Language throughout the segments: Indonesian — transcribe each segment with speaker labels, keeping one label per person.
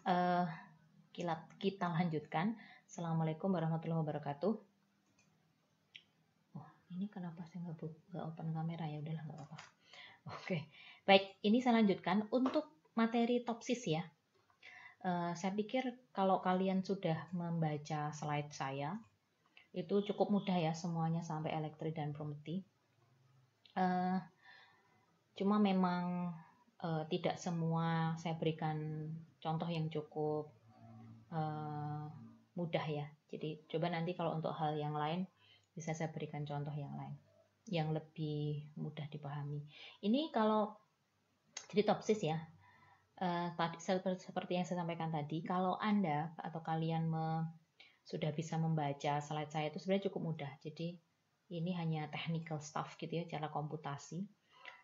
Speaker 1: Eh, kita lanjutkan. Assalamualaikum warahmatullahi wabarakatuh. Oh, ini kenapa saya nggak open kamera ya? Udahlah, nggak apa-apa. Oke, baik. Ini saya lanjutkan untuk materi topsis ya. Saya pikir kalau kalian sudah membaca slide saya, itu cukup mudah ya semuanya sampai elektri dan prometi. Cuma memang tidak semua saya berikan contoh yang cukup mudah ya. Jadi coba nanti kalau untuk hal yang lain bisa saya berikan contoh yang lain yang lebih mudah dipahami. Ini kalau jadi topsis ya. Tadi seperti yang saya sampaikan tadi, kalau Anda atau kalian sudah bisa membaca slide saya itu sebenarnya cukup mudah. Jadi ini hanya technical stuff gitu ya, cara komputasi.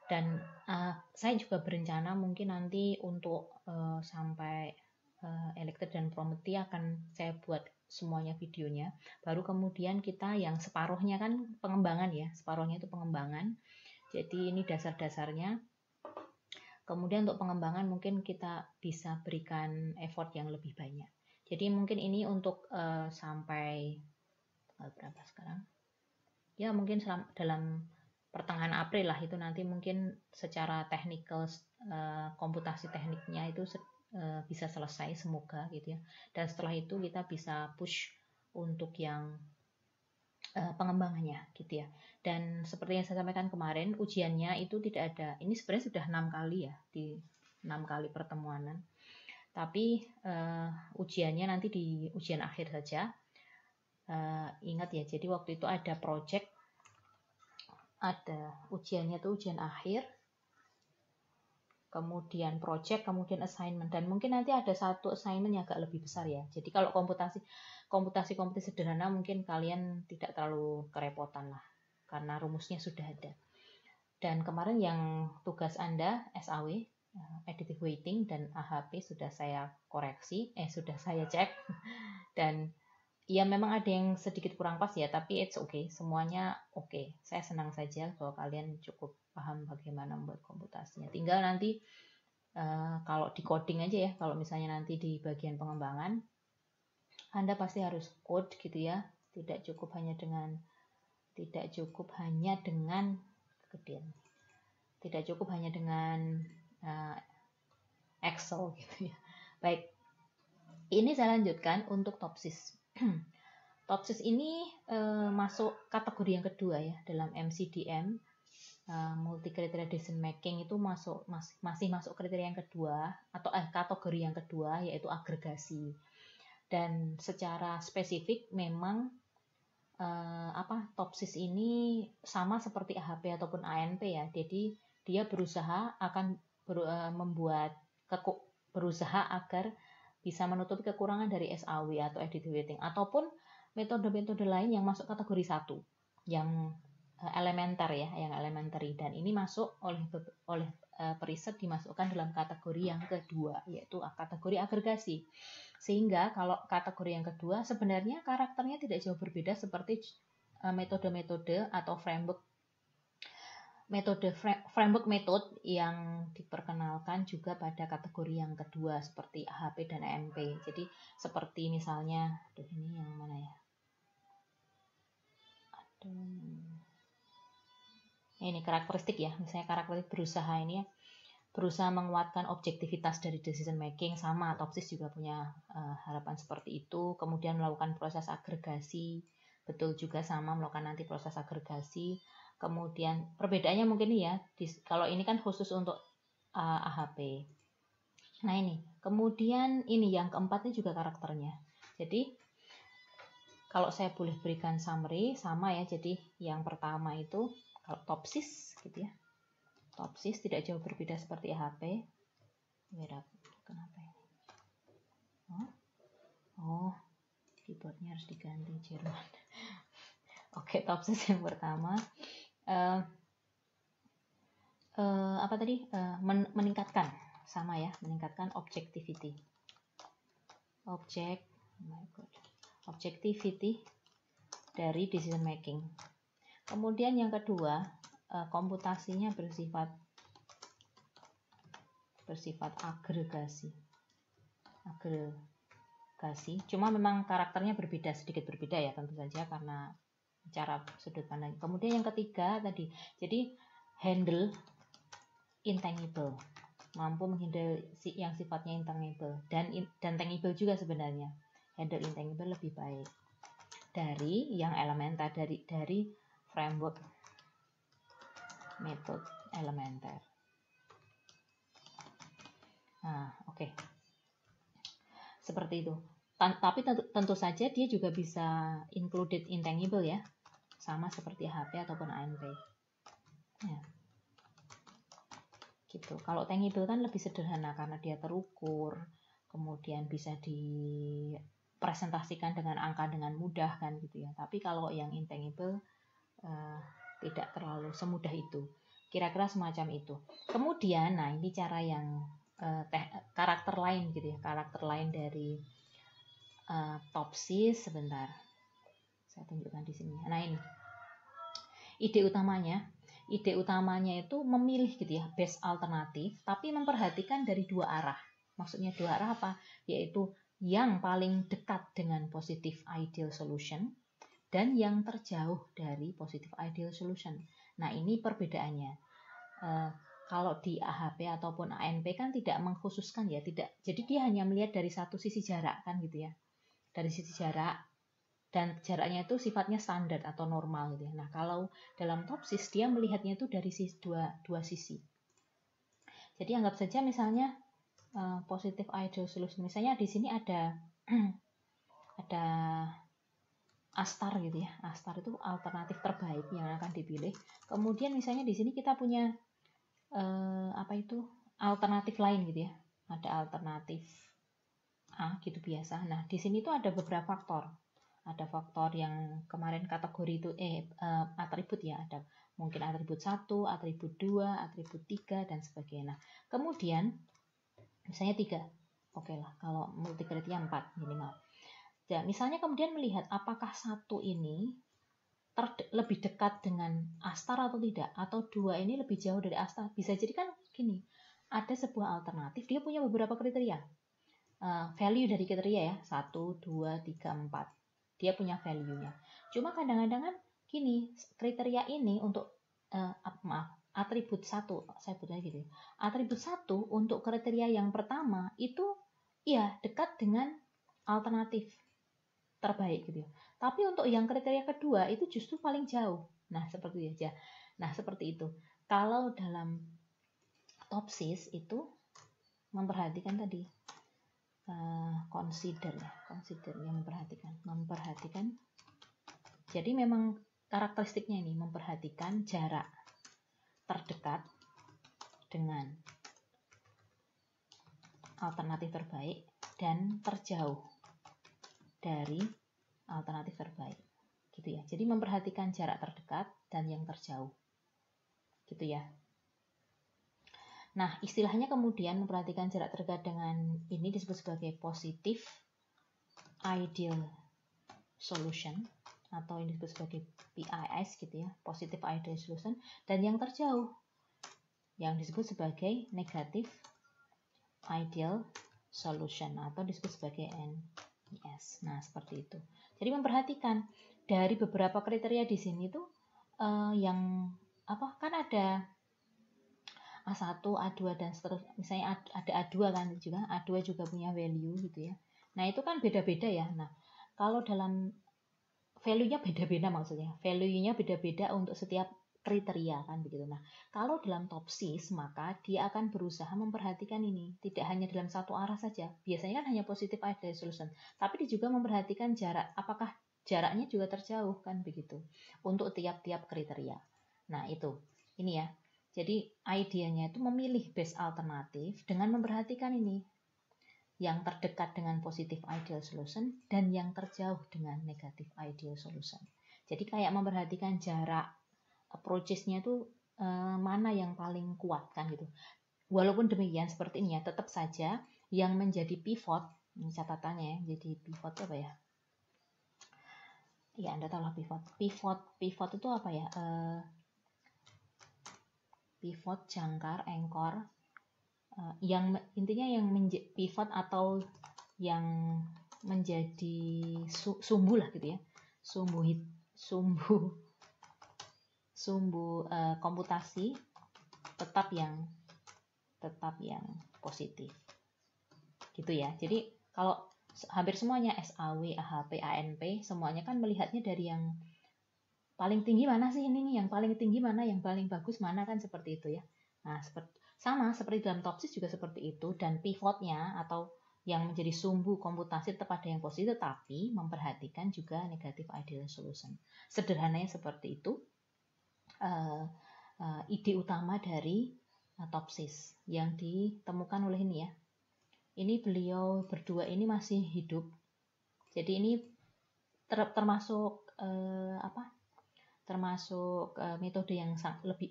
Speaker 1: Dan saya juga berencana mungkin nanti untuk sampai elektrik dan prometi akan saya buat semuanya videonya. Baru kemudian kita yang separuhnya kan pengembangan ya, separuhnya itu pengembangan. Jadi ini dasar-dasarnya. Kemudian untuk pengembangan mungkin kita bisa berikan effort yang lebih banyak. Jadi mungkin ini untuk sampai berapa sekarang? Ya mungkin dalam pertengahan April lah itu nanti mungkin secara technical komputasi tekniknya itu bisa selesai semoga gitu ya. Dan setelah itu kita bisa push untuk yang pengembangannya gitu ya. Dan seperti yang saya sampaikan kemarin, ujiannya itu tidak ada. Ini sebenarnya sudah 6 kali ya, di 6 kali pertemuanan. Tapi ujiannya nanti di ujian akhir saja. Ingat ya, jadi waktu itu ada project, ada ujiannya tuh ujian akhir, kemudian project, kemudian assignment, dan mungkin nanti ada satu assignment yang agak lebih besar ya. Jadi kalau komputasi sederhana mungkin kalian tidak terlalu kerepotan lah, karena rumusnya sudah ada. Dan kemarin yang tugas Anda SAW, additive weighting dan AHP sudah saya koreksi, sudah saya cek, dan ya memang ada yang sedikit kurang pas ya, tapi it's okay, semuanya okay. Saya senang saja bahwa kalian cukup paham bagaimana membuat komputasinya. Tinggal nanti kalau di coding aja ya, kalau misalnya nanti di bagian pengembangan, Anda pasti harus code gitu ya. Tidak cukup hanya dengan Excel gitu ya. Baik, ini saya lanjutkan untuk topsis. Topsis ini masuk kategori yang kedua ya dalam MCDM. Multi criteria decision making itu masih masuk kriteria yang kedua atau kategori yang kedua, yaitu agregasi. Dan secara spesifik memang topsis ini sama seperti AHP ataupun ANP ya. Jadi dia berusaha agar bisa menutupi kekurangan dari SAW atau additive weighting, ataupun metode-metode lain yang masuk kategori 1 yang elementer ya, yang elementary, dan ini masuk oleh periset dimasukkan dalam kategori yang kedua, yaitu kategori agregasi. Sehingga kalau kategori yang kedua sebenarnya karakternya tidak jauh berbeda seperti metode-metode atau framework metode yang diperkenalkan juga pada kategori yang kedua seperti AHP dan ANP. Jadi seperti misalnya, ini yang mana ya? Ini karakteristik ya, misalnya karakteristik berusaha menguatkan objektivitas dari decision making, sama topsis juga punya harapan seperti itu. Kemudian melakukan proses agregasi, betul juga sama melakukan nanti proses agregasi. Kemudian perbedaannya mungkin ya, kalau ini kan khusus untuk AHP. Nah ini, kemudian ini yang keempatnya juga karakternya. Jadi kalau saya boleh berikan summary, sama ya. Jadi yang pertama itu kalau topsis gitu ya, topsis tidak jauh berbeda seperti AHP. Kenapa ini? Oh, keyboardnya harus diganti Jerman. Oke, topsis yang pertama meningkatkan, sama ya, meningkatkan objectivity dari decision making. Kemudian yang kedua, komputasinya bersifat agregasi. agregasi. Cuma memang karakternya sedikit berbeda ya, tentu saja karena cara sudut pandang. Kemudian yang ketiga tadi, jadi handle intangible, mampu menghandle yang sifatnya intangible dan tangible juga sebenarnya. Handle intangible lebih baik dari yang elementer, dari framework metode elementer. Nah, oke. Seperti itu. Tapi tentu saja dia juga bisa included intangible ya. Sama seperti HP ataupun ANP. Ya. Gitu. Kalau tangible kan lebih sederhana karena dia terukur, kemudian bisa dipresentasikan dengan angka dengan mudah kan gitu ya. Tapi kalau yang intangible tidak terlalu semudah itu. Kira-kira semacam itu. Kemudian, nah ini cara yang karakter lain gitu ya, karakter lain dari Topsis. Sebentar, saya tunjukkan di sini. Nah ini ide utamanya itu memilih gitu ya best alternatif, tapi memperhatikan dari dua arah. Maksudnya dua arah apa? Yaitu yang paling dekat dengan positive ideal solution dan yang terjauh dari positive ideal solution. Nah ini perbedaannya. Kalau di AHP ataupun ANP kan tidak mengkhususkan ya, tidak. Jadi dia hanya melihat dari satu sisi jarak kan gitu ya. Dari sisi jarak, dan jaraknya itu sifatnya standar atau normal gitu ya. Nah, kalau dalam Topsis dia melihatnya itu dari dua sisi. Jadi anggap saja misalnya positive ideal solution. Misalnya di sini ada ada Astar gitu ya. Astar itu alternatif terbaik yang akan dipilih. Kemudian misalnya di sini kita punya alternatif lain gitu ya, ada alternatif A gitu biasa. Nah di sini tuh ada beberapa faktor, yang kemarin kategori itu atribut ya, ada mungkin atribut 1, atribut 2, atribut 3 dan sebagainya. Nah kemudian misalnya 3, oke lah, kalau multi kriteria 4 minimal. Ya, misalnya kemudian melihat apakah 1 ini lebih dekat dengan Astar atau tidak, atau 2 ini lebih jauh dari Astar. Bisa jadi kan gini, ada sebuah alternatif, dia punya beberapa kriteria, value dari kriteria ya, 1, 2, 3, 4, dia punya value-nya. Cuma kadang-kadang kan gini, kriteria ini untuk atribut 1, saya sebutnya gitu, atribut 1 untuk kriteria yang pertama itu ya dekat dengan alternatif terbaik gitu ya. Tapi untuk yang kriteria kedua itu justru paling jauh. Nah, seperti itu aja. Nah, seperti itu. Kalau dalam Topsis itu memperhatikan tadi consider yang memperhatikan. Jadi memang karakteristiknya ini memperhatikan jarak terdekat dengan alternatif terbaik dan terjauh dari alternatif terbaik gitu ya. Jadi memperhatikan jarak terdekat dan yang terjauh gitu ya. Nah istilahnya kemudian memperhatikan jarak terdekat dengan ini disebut sebagai positive ideal solution, atau ini disebut sebagai PIS gitu ya, positive ideal solution. Dan yang terjauh yang disebut sebagai negative ideal solution atau disebut sebagai NIS. Nah, seperti itu. Jadi memperhatikan dari beberapa kriteria di sini tuh yang kan ada A1, A2 dan seterusnya. Misalnya ada A2 kan juga, A2 juga punya value gitu ya. Nah, itu kan beda-beda ya. Nah, kalau dalam value-nya beda-beda, maksudnya value-nya beda-beda untuk setiap kriteria kan begitu. Nah, kalau dalam Topsis maka dia akan berusaha memperhatikan ini, tidak hanya dalam satu arah saja. Biasanya kan hanya positive ideal solution, tapi dia juga memperhatikan jarak, apakah jaraknya juga terjauh kan begitu untuk tiap-tiap kriteria. Nah, itu. Ini ya. Jadi idenya itu memilih best alternatif dengan memperhatikan ini, yang terdekat dengan positive ideal solution dan yang terjauh dengan negative ideal solution. Jadi kayak memperhatikan jarak approaches-nya itu mana yang paling kuat kan gitu. Walaupun demikian seperti ini ya, tetap saja yang menjadi pivot, ini catatannya ya, jadi pivot apa ya? Ya Anda tahu lah pivot. Pivot itu apa ya? Pivot, jangkar, anchor, yang intinya yang pivot atau yang menjadi sumbu lah gitu ya, sumbu komputasi tetap yang positif gitu ya. Jadi kalau hampir semuanya SAW, AHP, ANP semuanya kan melihatnya dari yang paling tinggi mana sih ini nih, yang paling tinggi mana, yang paling bagus mana, kan seperti itu ya. Nah, seperti dalam TOPSIS juga seperti itu, dan pivotnya atau yang menjadi sumbu komputasi tetap ada yang positif, tapi memperhatikan juga negatif ideal solution. Sederhananya seperti itu ide utama dari TOPSIS yang ditemukan oleh ini ya. Ini beliau berdua ini masih hidup, jadi ini termasuk metode yang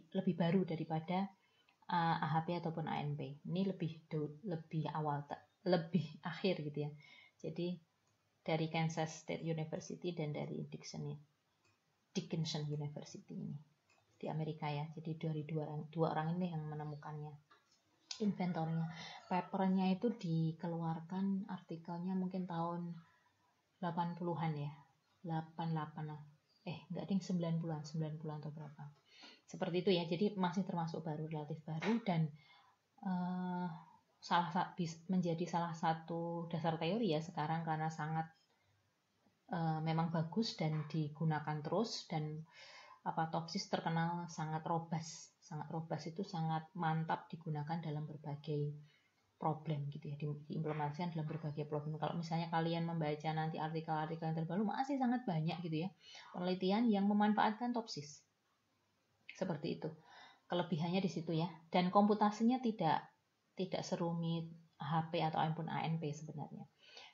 Speaker 1: lebih baru daripada AHP ataupun ANP. Ini lebih awal, lebih akhir gitu ya. Jadi dari Kansas State University dan dari Dickinson University ini di Amerika ya. Jadi dari dua orang ini yang menemukannya, inventornya. Papernya itu dikeluarkan, artikelnya mungkin tahun 80-an ya, 88 lah. Enggak ding, 90-an atau berapa. Seperti itu ya. Jadi masih termasuk baru, relatif baru, dan menjadi salah satu dasar teori ya sekarang, karena sangat memang bagus dan digunakan terus. Dan TOPSIS terkenal sangat robust. Sangat robust itu sangat mantap digunakan dalam berbagai problem gitu ya, diimplementasikan dalam berbagai problem. Kalau misalnya kalian membaca nanti artikel-artikel yang terbaru, masih sangat banyak gitu ya penelitian yang memanfaatkan TOPSIS. Seperti itu. Kelebihannya di situ ya. Dan komputasinya tidak serumit AHP atau ANP sebenarnya.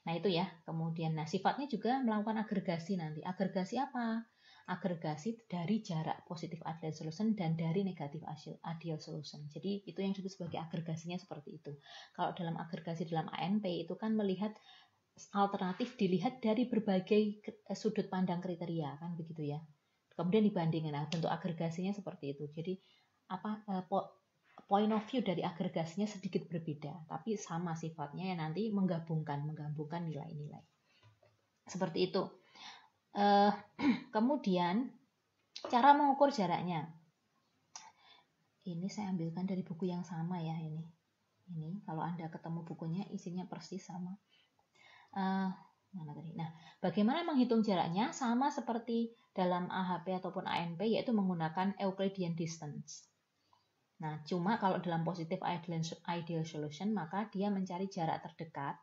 Speaker 1: Nah itu ya. Kemudian sifatnya juga melakukan agregasi nanti. Agregasi apa? Agregasi dari jarak positif ideal solution dan dari negatif ideal solution. Jadi itu yang disebut sebagai agregasinya seperti itu. Kalau dalam agregasi dalam ANP itu kan melihat alternatif, dilihat dari berbagai sudut pandang kriteria, kan begitu ya. Kemudian dibandingkan. Nah, bentuk agregasinya seperti itu. Jadi point of view dari agregasinya sedikit berbeda, tapi sama sifatnya ya, nanti menggabungkan nilai-nilai. Seperti itu. Kemudian cara mengukur jaraknya. Ini saya ambilkan dari buku yang sama ya ini. Kalau Anda ketemu bukunya isinya persis sama. Mana tadi? Nah, bagaimana menghitung jaraknya? Sama seperti dalam AHP ataupun ANP, yaitu menggunakan Euclidean distance. Nah, cuma kalau dalam positive ideal solution, maka dia mencari jarak terdekat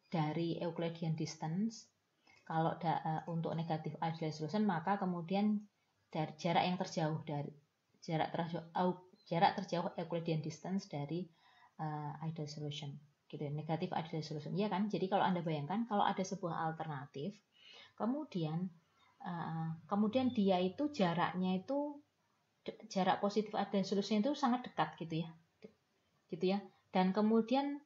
Speaker 1: dari Euclidean distance. Kalau untuk negatif ideal solution, maka kemudian dari jarak yang terjauh dari jarak terjauh Euclidean distance dari ideal solution, gitu ya, negatif ideal solution, ya kan? Jadi kalau Anda bayangkan kalau ada sebuah alternatif, kemudian dia itu jaraknya itu jarak positif ideal solution itu sangat dekat gitu ya, dan kemudian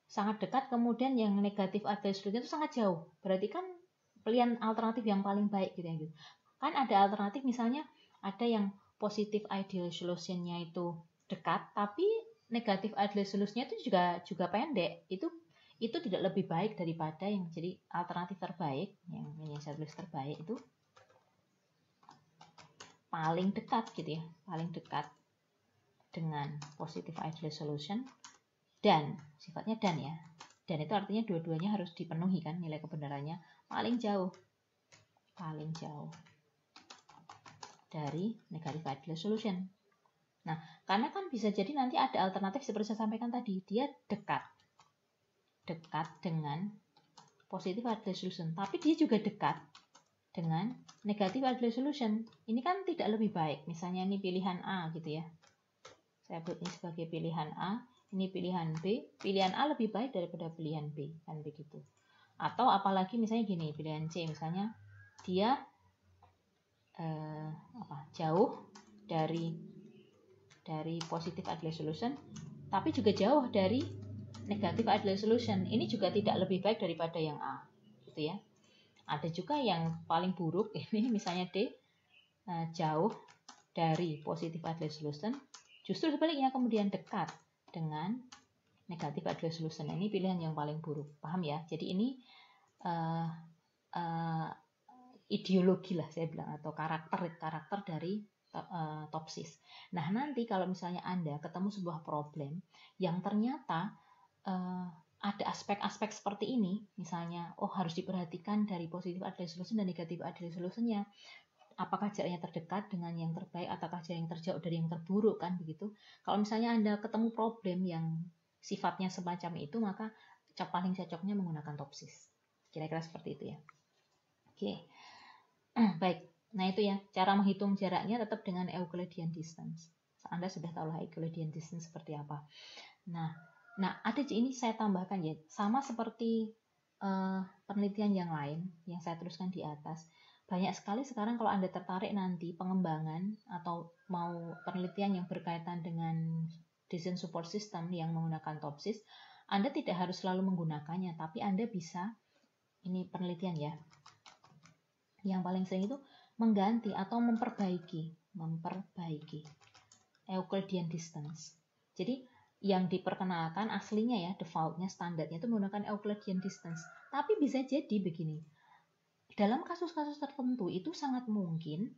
Speaker 1: sangat dekat, kemudian yang negatif ideal solution itu sangat jauh, berarti kan pilihan alternatif yang paling baik gitu ya. Kan ada alternatif misalnya ada yang positif ideal solution-nya itu dekat, tapi negatif ideal solution-nya itu juga pendek. Itu tidak lebih baik daripada yang jadi alternatif terbaik, yang saya tulis terbaik itu paling dekat gitu ya, paling dekat dengan positif ideal solution, dan sifatnya dan ya. Dan itu artinya dua-duanya harus dipenuhi kan nilai kebenarannya, paling jauh dari negatif ideal solution. Nah, karena kan bisa jadi nanti ada alternatif seperti saya sampaikan tadi, dia dekat dengan positif ideal solution, tapi dia juga dekat dengan negatif ideal solution. Ini kan tidak lebih baik. Misalnya ini pilihan A gitu ya. Saya buat ini sebagai pilihan A, ini pilihan B. Pilihan A lebih baik daripada pilihan B, kan begitu. Atau apalagi misalnya gini, pilihan C misalnya dia jauh dari positif ideal solution, tapi juga jauh dari negatif ideal solution. Ini juga tidak lebih baik daripada yang A, gitu ya. Ada juga yang paling buruk, ini misalnya D, jauh dari positif ideal solution, justru sebaliknya kemudian dekat dengan negatif ideal solution. Ini pilihan yang paling buruk, paham ya? Jadi ini ideologi lah saya bilang, atau karakter dari topsis. Nah, nanti kalau misalnya Anda ketemu sebuah problem yang ternyata ada aspek-aspek seperti ini, misalnya harus diperhatikan dari positif ideal solution dan negatif ideal solutionnya. Apakah jaraknya terdekat dengan yang terbaik ataukah jarak yang terjauh dari yang terburuk, kan begitu. Kalau misalnya Anda ketemu problem yang sifatnya semacam itu, maka paling cocoknya menggunakan topsis. Kira-kira seperti itu ya. Oke. Baik. Nah, itu ya, cara menghitung jaraknya tetap dengan Euclidean distance. Anda sudah tahu lah Euclidean distance seperti apa. Nah, ada ini saya tambahkan ya, sama seperti penelitian yang lain yang saya tuliskan di atas. Banyak sekali sekarang kalau Anda tertarik nanti pengembangan atau mau penelitian yang berkaitan dengan design support system yang menggunakan topsis, Anda tidak harus selalu menggunakannya, tapi Anda bisa, ini penelitian ya, yang paling sering itu mengganti atau memperbaiki Euclidean distance. Jadi yang diperkenalkan aslinya ya, defaultnya, standarnya itu menggunakan Euclidean distance. Tapi bisa jadi begini, dalam kasus-kasus tertentu itu sangat mungkin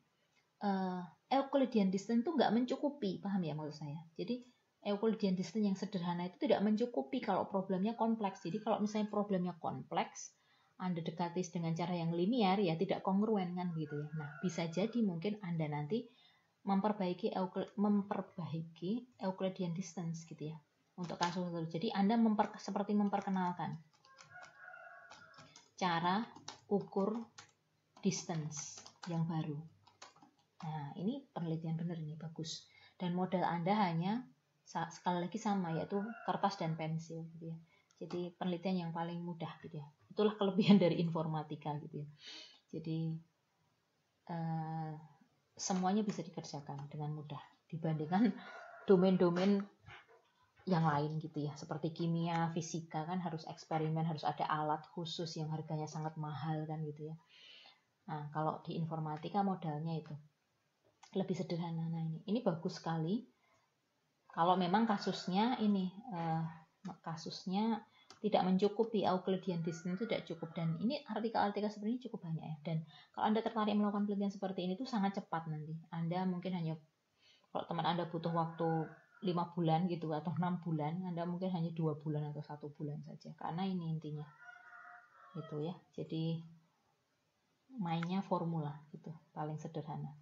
Speaker 1: Euclidean distance itu nggak mencukupi, paham ya maksud saya? Jadi Euclidean distance yang sederhana itu tidak mencukupi kalau problemnya kompleks. Jadi kalau misalnya problemnya kompleks, Anda dekati dengan cara yang linear, ya tidak kongruen kan gitu ya. Nah, bisa jadi mungkin Anda nanti memperbaiki Euclidean distance gitu ya untuk kasus itu. Jadi Anda seperti memperkenalkan cara ukur distance yang baru. Nah, ini penelitian benar, ini bagus. Dan modal Anda hanya sekali lagi sama, yaitu kertas dan pensil gitu ya. Jadi penelitian yang paling mudah gitu ya. Itulah kelebihan dari informatika gitu ya. Jadi semuanya bisa dikerjakan dengan mudah dibandingkan domain-domain yang lain gitu ya, seperti kimia, fisika kan harus eksperimen, harus ada alat khusus yang harganya sangat mahal kan gitu ya. Nah, kalau di informatika modalnya itu lebih sederhana. Nah, ini bagus sekali kalau memang kasusnya ini kasusnya tidak mencukupi, Euclidean distance itu tidak cukup. Dan ini artikel-artikel seperti ini cukup banyak ya. Dan kalau Anda tertarik melakukan penelitian seperti ini tuh sangat cepat nanti. Anda mungkin hanya, kalau teman Anda butuh waktu 5 bulan gitu atau 6 bulan, Anda mungkin hanya 2 bulan atau 1 bulan saja. Karena ini intinya gitu ya. Jadi mainnya formula gitu, paling sederhana.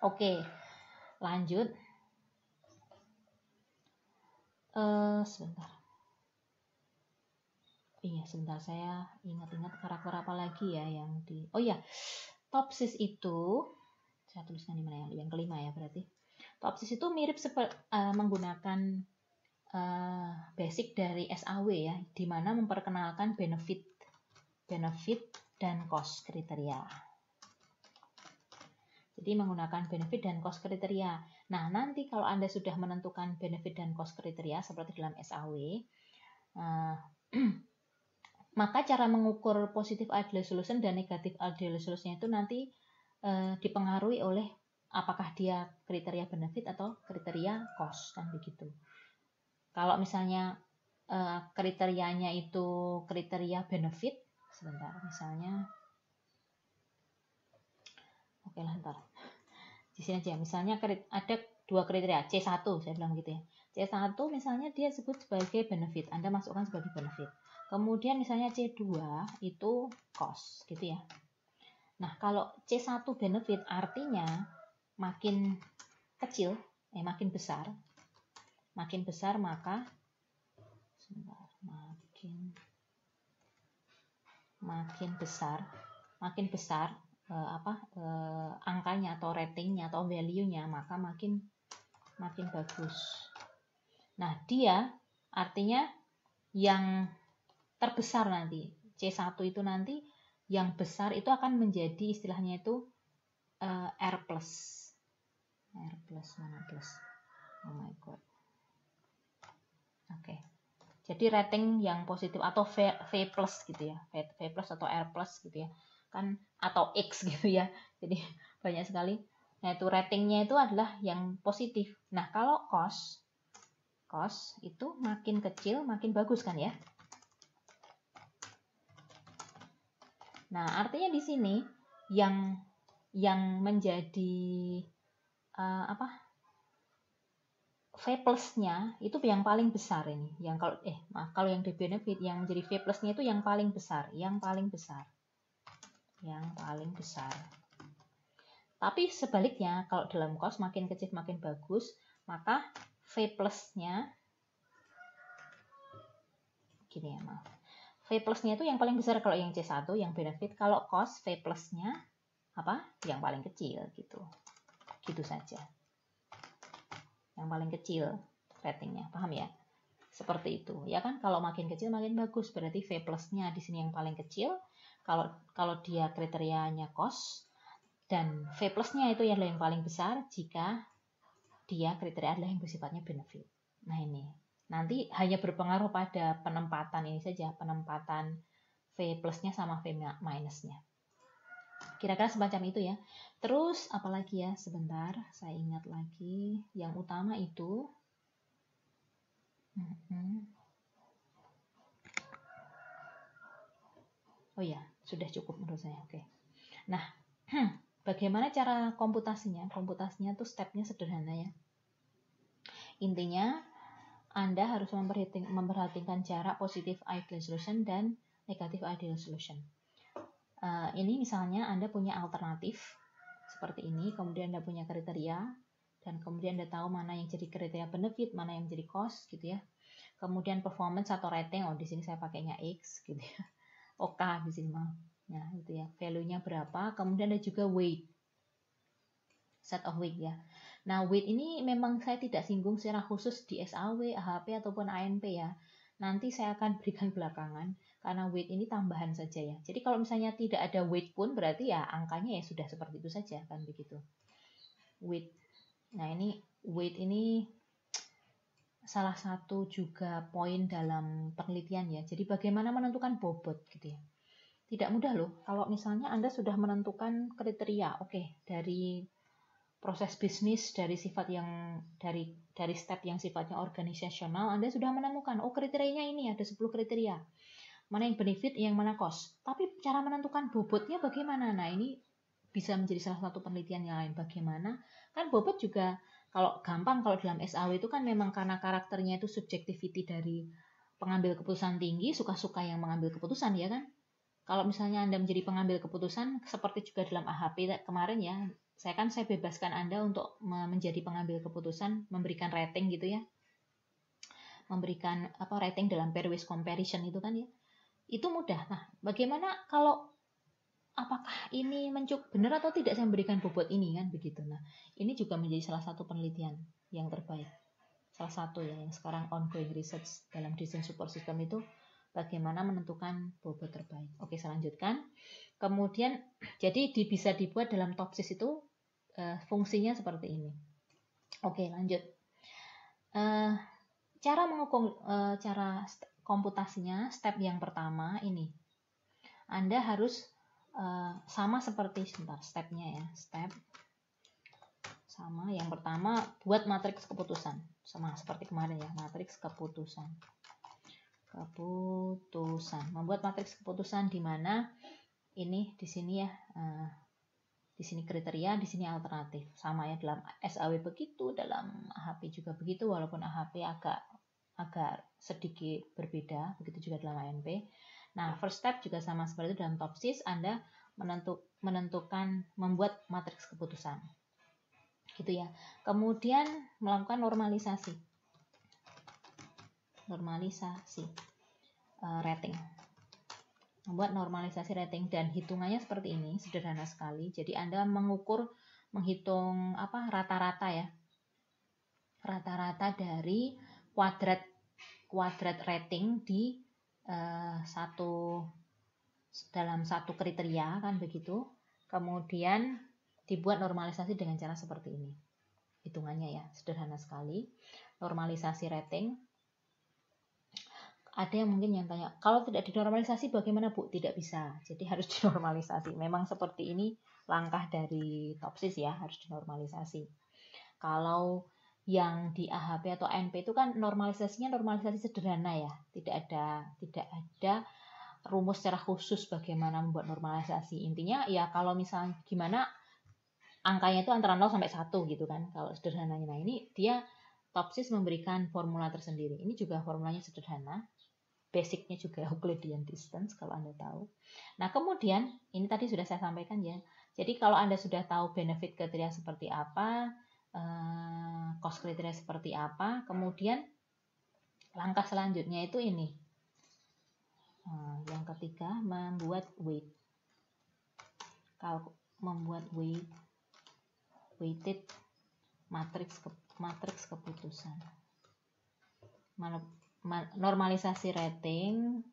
Speaker 1: Oke, lanjut. Sebentar. Iya, sebentar, saya ingat-ingat karakter apa lagi ya yang di... Oh iya, topsis itu, saya tuliskan di mana ya? Yang kelima ya berarti. Topsis itu mirip menggunakan basic dari SAW ya, di mana memperkenalkan benefit dan cost kriteria. Jadi menggunakan benefit dan cost kriteria. Nah, nanti kalau Anda sudah menentukan benefit dan cost kriteria seperti dalam SAW, maka cara mengukur positif ideal solution dan negatif ideal solution itu nanti dipengaruhi oleh apakah dia kriteria benefit atau kriteria cost, kan begitu. Kalau misalnya kriterianya itu kriteria benefit, sebentar, misalnya, oke lah, ntar di sini aja. Misalnya ada dua kriteria, C1 saya bilang gitu ya. C1 misalnya dia sebut sebagai benefit, Anda masukkan sebagai benefit. Kemudian misalnya C2 itu cost gitu ya. Nah, kalau C1 benefit artinya makin kecil, makin besar maka sebentar, makin besar angkanya atau ratingnya atau value-nya, maka makin bagus. Nah, dia artinya yang terbesar nanti, C1 itu nanti yang besar itu akan menjadi istilahnya itu R+. R+, mana plus? Oh my god. Oke. Jadi rating yang positif atau V+ gitu ya. V+ atau R+ gitu ya. Kan atau X gitu ya. Jadi banyak sekali. Nah, itu ratingnya itu adalah yang positif. Nah, kalau cost cost itu makin kecil makin bagus kan ya. Nah, artinya di sini yang menjadi V plus-nya itu yang paling besar ini. Yang kalau yang di benefit yang menjadi V plus-nya itu yang paling besar. Tapi sebaliknya kalau dalam cost makin kecil makin bagus, maka V plus-nya gini ya, maaf. V plus-nya itu yang paling besar kalau yang C1 yang benefit, kalau cost V plus-nya yang paling kecil gitu. Gitu saja. Yang paling kecil ratingnya, paham ya? Seperti itu. Ya kan, kalau makin kecil makin bagus, berarti V plus-nya di sini yang paling kecil. Kalau dia kriterianya cost, dan V plus-nya itu yang paling besar jika dia kriteria adalah yang bersifatnya benefit. Nah ini, nanti hanya berpengaruh pada penempatan ini saja, penempatan V plus-nya sama V minus-nya. Kira-kira semacam itu ya. Terus apalagi ya, sebentar, saya ingat lagi. Yang utama itu oh ya, sudah cukup menurut saya. Oke. Nah, bagaimana cara komputasinya? Komputasinya tuh stepnya sederhana ya. Intinya, Anda harus memperhatikan jarak positif ideal solution dan negatif ideal solution. Ini misalnya Anda punya alternatif seperti ini, kemudian Anda punya kriteria, dan kemudian Anda tahu mana yang jadi kriteria benefit, mana yang jadi cost gitu ya. Kemudian performance atau rating, di sini saya pakainya X gitu ya. OK di sini mah. Nah, itu ya, value-nya berapa, kemudian ada juga weight. Set of weight ya. Nah, weight ini memang saya tidak singgung secara khusus di SAW, AHP ataupun ANP ya. Nanti saya akan berikan belakangan karena weight ini tambahan saja ya. Jadi kalau misalnya tidak ada weight pun berarti ya angkanya ya sudah seperti itu saja kan begitu. Weight. Nah, ini weight ini salah satu juga poin dalam penelitian ya. Jadi bagaimana menentukan bobot gitu ya. Tidak mudah loh. Kalau misalnya Anda sudah menentukan kriteria, dari proses bisnis, dari sifat yang dari step yang sifatnya organisasional, Anda sudah menemukan kriterianya ini ada 10 kriteria. Mana yang benefit, yang mana cost. Tapi cara menentukan bobotnya bagaimana? Nah, ini bisa menjadi salah satu penelitian yang lain. Bagaimana? Kan bobot juga kalau gampang, kalau dalam SAW itu kan memang karena karakternya itu subjectivity dari pengambil keputusan tinggi, suka-suka yang mengambil keputusan ya kan? Kalau misalnya Anda menjadi pengambil keputusan, seperti juga dalam AHP kemarin ya, saya bebaskan Anda untuk menjadi pengambil keputusan, memberikan rating gitu ya. Memberikan rating dalam pairwise comparison itu kan ya. Itu mudah. Nah, bagaimana kalau apakah ini benar atau tidak saya memberikan bobot ini kan begitu. Nah, ini juga menjadi salah satu penelitian yang terbaik. Salah satu ya yang sekarang ongoing research dalam desain support system itu bagaimana menentukan bobot terbaik. Oke, saya lanjutkan. Kemudian jadi bisa dibuat dalam TOPSIS itu fungsinya seperti ini. Oke, lanjut. Cara mengukur cara komputasinya, step yang pertama ini. Anda harus sama seperti stepnya ya. Step sama yang pertama buat matriks keputusan. Sama seperti kemarin ya, matriks keputusan. Membuat matriks keputusan di mana ini di sini ya. Di sini kriteria, di sini alternatif. Sama ya dalam SAW begitu, dalam AHP juga begitu, walaupun AHP agak sedikit berbeda, begitu juga dalam ANP. Nah, first step juga sama seperti itu dalam TOPSIS, Anda menentukan membuat matriks keputusan. Gitu ya. Kemudian melakukan normalisasi. Rating. Membuat normalisasi rating dan hitungannya seperti ini, sederhana sekali. Jadi Anda menghitung rata-rata ya. Rata-rata dari kuadrat rating di dalam satu kriteria kan begitu. Kemudian dibuat normalisasi dengan cara seperti ini. Hitungannya ya, sederhana sekali. Normalisasi rating. Ada yang mungkin yang tanya, kalau tidak dinormalisasi bagaimana Bu? Tidak bisa, jadi harus dinormalisasi. Memang seperti ini langkah dari TOPSIS ya, harus dinormalisasi. Kalau yang di AHP atau ANP itu kan normalisasinya normalisasi sederhana ya, tidak ada rumus secara khusus bagaimana membuat normalisasi. Intinya ya kalau misalnya gimana angkanya itu antara 0 sampai 1 gitu kan kalau sederhananya. Nah ini dia Topsis memberikan formula tersendiri. Ini juga formulanya sederhana, basicnya juga Euclidean distance kalau Anda tahu. Nah kemudian ini tadi sudah saya sampaikan ya, jadi kalau Anda sudah tahu benefit kriteria seperti apa, cost kriteria seperti apa, kemudian langkah selanjutnya itu ini, yang ketiga membuat weight, membuat weighted matriks keputusan, normalisasi rating,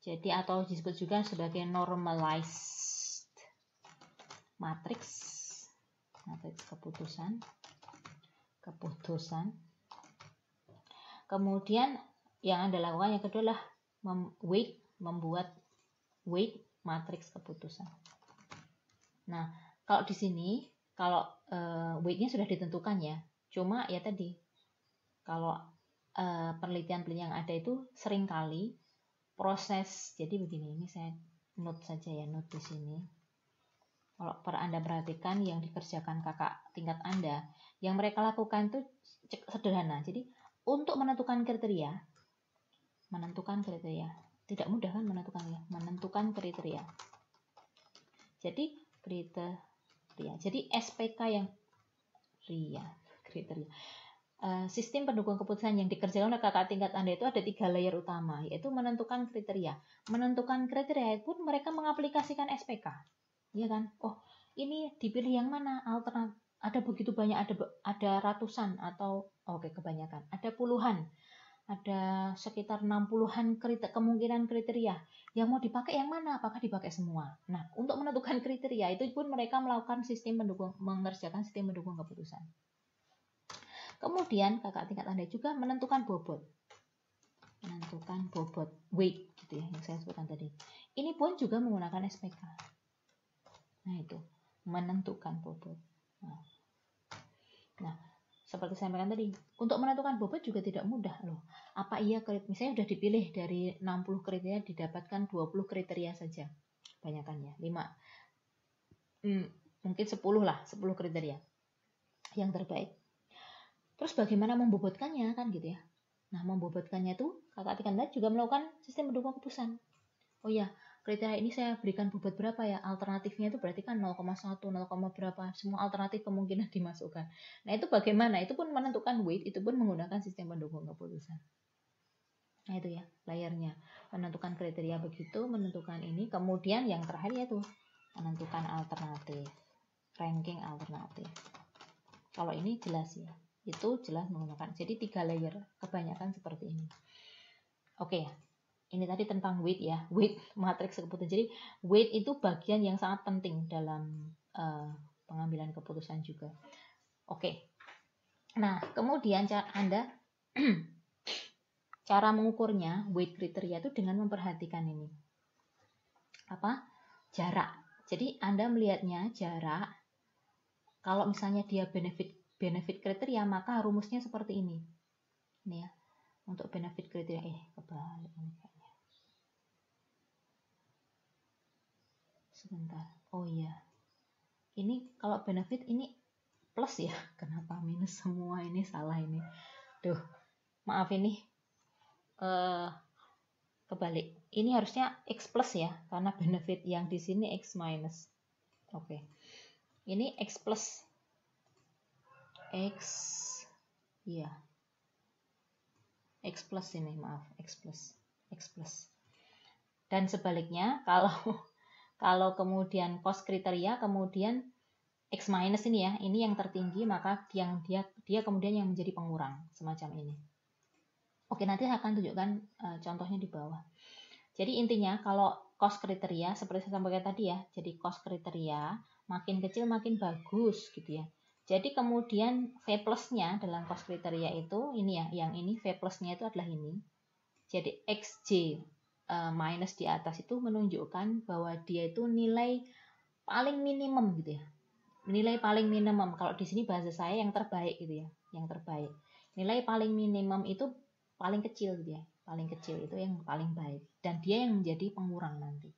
Speaker 1: jadi atau disebut juga sebagai normalized matriks keputusan. Kemudian yang Anda lakukan yang kedua adalah membuat weight matriks keputusan. Nah, kalau di sini kalau weight-nya sudah ditentukan ya. Cuma ya tadi kalau penelitian yang ada itu seringkali proses, jadi begini, ini saya note saja ya, note di sini. Kalau Anda perhatikan yang dikerjakan kakak tingkat Anda, yang mereka lakukan itu sederhana. Jadi untuk menentukan kriteria, tidak mudah kan menentukan kriteria. Jadi kriteria. Jadi SPK yang kriteria. Sistem pendukung keputusan yang dikerjakan oleh kakak tingkat Anda itu ada 3 layer utama, yaitu menentukan kriteria. Menentukan kriteria pun mereka mengaplikasikan SPK. Ya kan? Oh, ini dipilih yang mana? Alternatif. Ada begitu banyak, ada ratusan atau kebanyakan. Ada puluhan. Ada sekitar 60-an kemungkinan kriteria. Yang mau dipakai yang mana? Apakah dipakai semua? Nah, untuk menentukan kriteria itu pun mereka melakukan mengerjakan sistem pendukung keputusan. Kemudian kakak tingkat Anda juga menentukan bobot. Weight gitu ya, yang saya sebutkan tadi. Ini pun juga menggunakan SPK. Nah, itu menentukan bobot. Nah, seperti saya sampaikan tadi, untuk menentukan bobot juga tidak mudah loh. Apa iya misalnya sudah dipilih dari 60 kriteria didapatkan 20 kriteria saja. Banyakan ya, 5. Mungkin 10 lah, 10 kriteria yang terbaik. Terus bagaimana membobotkannya kan gitu ya. Nah, membobotkannya itu kakak tingkat juga melakukan sistem pendukung keputusan. Oh ya, kriteria ini saya berikan bobot berapa ya? Alternatifnya itu berarti kan 0,1, 0, berapa? Semua alternatif kemungkinan dimasukkan. Nah, itu bagaimana? Itu pun menentukan weight, itu pun menggunakan sistem pendukung keputusan. Nah, itu ya, layernya. Menentukan kriteria begitu, menentukan ini. Kemudian yang terakhir yaitu menentukan alternatif. Ranking alternatif. Kalau ini jelas ya. Itu jelas menggunakan. Jadi 3 layer. Kebanyakan seperti ini. Oke ya. Ini tadi tentang weight ya, weight matriks keputusan. Jadi weight itu bagian yang sangat penting dalam pengambilan keputusan juga. Oke. Nah, kemudian Anda cara mengukurnya weight kriteria itu dengan memperhatikan ini. Jarak. Jadi Anda melihatnya jarak. Kalau misalnya dia benefit kriteria, maka rumusnya seperti ini. Ini ya. Untuk benefit kriteria kebalik ini. Sebentar. Oh iya. Ini kalau benefit ini plus ya. Kenapa minus semua ini salah ini? Duh. Maaf ini. Kebalik. Ini harusnya X plus ya. Karena benefit yang di sini X minus. Oke. Ini X plus. Iya. X plus ini, maaf. X plus. Dan sebaliknya kalau kemudian cost kriteria, kemudian X minus ini ya, ini yang tertinggi, maka yang dia kemudian yang menjadi pengurang, semacam ini. Oke, nanti saya akan tunjukkan contohnya di bawah. Jadi intinya kalau cost kriteria, seperti saya sampaikan tadi ya, jadi cost kriteria makin kecil makin bagus gitu ya. Jadi kemudian V plusnya dalam cost kriteria itu, ini ya, yang ini V plusnya itu adalah ini. Jadi XJ minus di atas itu menunjukkan bahwa dia itu nilai paling minimum gitu ya. Nilai paling minimum, kalau di sini bahasa saya yang terbaik gitu ya. yang terbaik. Nilai paling minimum itu paling kecil gitu ya. Paling kecil itu yang paling baik. Dan dia yang menjadi pengurang nanti.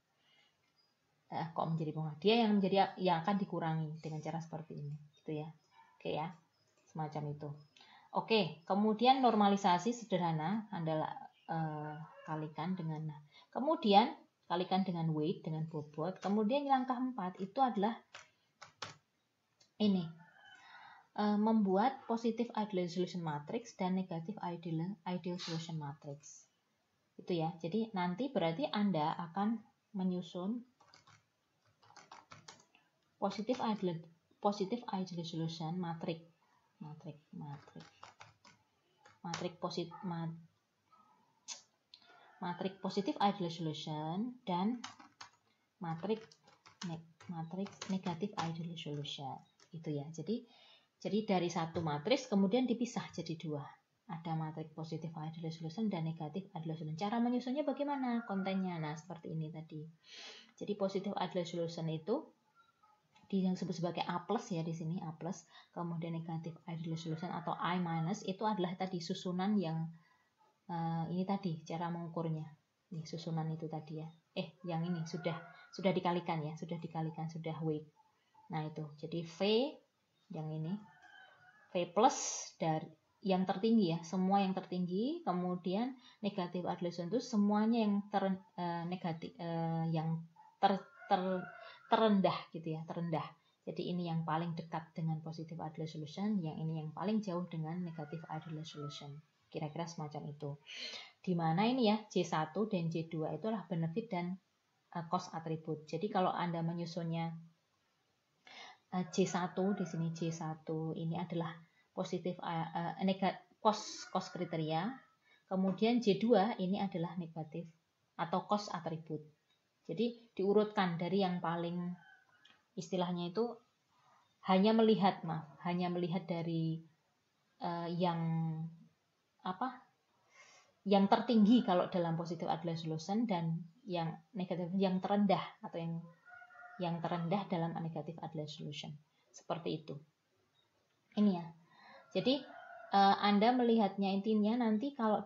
Speaker 1: Kok menjadi pengurang? Dia yang akan dikurangi dengan cara seperti ini. Gitu ya. Oke ya. Semacam itu. Oke, kemudian normalisasi sederhana Anda kalikan dengan weight, dengan bobot. Kemudian langkah 4 itu adalah ini. Membuat positive ideal solution matrix dan negative ideal solution matrix. Itu ya. Jadi nanti berarti Anda akan menyusun positive ideal solution matrix positive ideal solution dan matrix negative ideal solution. Itu ya. Jadi dari satu matriks kemudian dipisah jadi dua. Ada matriks positive ideal solution dan negative ideal solution. Cara menyusunnya bagaimana? Kontennya. Nah, seperti ini tadi. Jadi positive ideal solution itu yang disebut sebagai A+ ya di sini A+. Kemudian negative ideal solution atau I- itu adalah tadi susunan yang ini tadi cara mengukurnya. Nih susunan itu tadi ya. Yang ini sudah dikalikan ya, sudah weight. Nah, itu. Jadi V yang ini V+ dari yang tertinggi ya, semua yang tertinggi, kemudian negatif ideal solution itu semuanya yang terendah gitu ya, terendah. Jadi ini yang paling dekat dengan positive ideal solution, yang ini yang paling jauh dengan negative ideal solution. Kira-kira semacam itu. Di mana ini ya J1 dan J2 itu adalah benefit dan cost atribut. Jadi kalau Anda menyusunnya J1 di sini J1 ini adalah positif cost kriteria. Kemudian J2 ini adalah negatif atau cost atribut. Jadi diurutkan dari yang paling istilahnya itu hanya melihat dari yang tertinggi kalau dalam positive ideal solution dan yang negatif yang terendah atau yang terendah dalam negative ideal solution. Seperti itu. Ini ya. Jadi Anda melihatnya intinya nanti kalau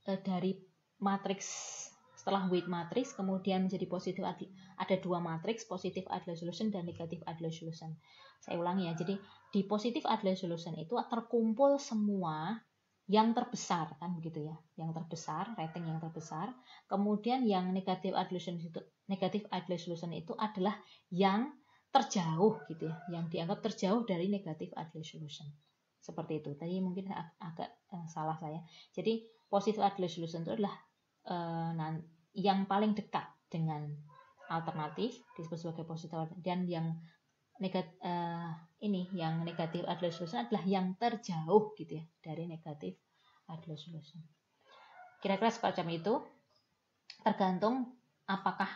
Speaker 1: dari matriks setelah weight matrix kemudian menjadi positif, ada dua matriks, positive ideal solution dan negative ideal solution. Saya ulangi ya. Jadi di positive ideal solution itu terkumpul semua yang terbesar kan begitu ya. Yang terbesar, rating yang terbesar. Kemudian yang negative ideal solution itu adalah yang terjauh gitu ya, yang dianggap terjauh dari negative ideal solution. Seperti itu. Tadi mungkin agak salah saya. Jadi positive ideal solution itu adalah yang paling dekat dengan alternatif disebut sebagai positive, dan yang negatif ideal solution adalah yang terjauh gitu ya dari negatif ideal solution. Kira-kira semacam itu, tergantung apakah